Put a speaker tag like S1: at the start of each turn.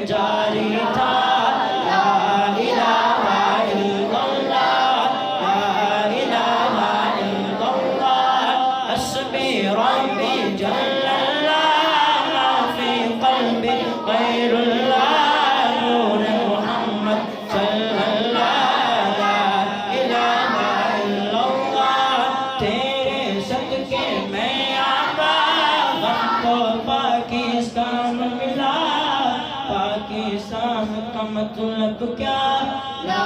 S1: جاری تھا لا الہ الا اللہ لا الہ الا اللہ حسبی ربی جل اللہ ما فی قلبی غیر اللہ نور محمد صلی اللہ لا الہ الا اللہ تیرے صدقے میں آقا غم کو پاکستان ملا پاکستان کا مطلب کیا لا